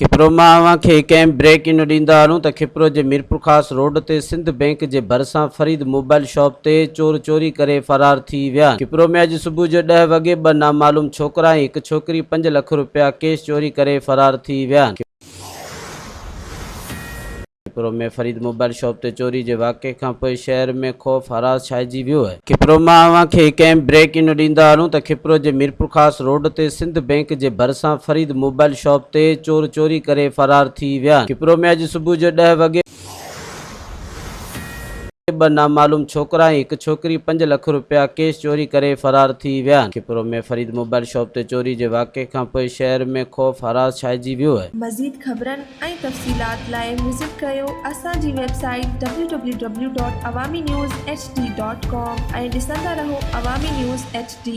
खिपरो मां खे कंहिं ब्रेक इन ॾींदा हलूं त खिपरो जे मीरपुर ख़ासि रोड ते सिंध बैंक जे भरिसां फरीद मोबाइल शॉप ते चोर चोरी करे फरार थी विया। खिपरो में अॼु सुबुह जो 10 वॻे ॿ नामालूम छोकिरा ऐं हिकु छोकिरी 5 लख रुपया कैश चोरी करे फरार थी विया। खिपरो में फरीद मोबाइल शॉप ते चोरी जे वाक़े खां पोइ शहर में ख़ौफ़ हरास छाइजी वियो आहे। खिपरो मां खे कंहिं ब्रेक इन ॾींदा हलूं त खिपरो जे मीरपुर ख़ासि रोड ते सिंध बैंक जे भरिसां फरीद मोबाइल शॉप ते चोर चोरी करे फरार थी विया। खिपरो में अॼु सुबुह जो 10 वॻे ॿ नामालूम छोकिरा ऐं हिकु छोकिरी 5 लख रुपया कैश चोरी करे फरार थी विया। खिपरो में फरीद मोबाइल शॉप ते चोरी जे वाक़े खां पोइ शहर में ख़ौफ़ हरास छाइजी वियो आहे। मज़ीद ख़बरनि ऐं तफ़सीलात लाइ विज़िट कयो असांजी वेबसाइट www.awamiNewsHD.com ऐं ॾिसंदा रहो अवामी न्यूज़ HD।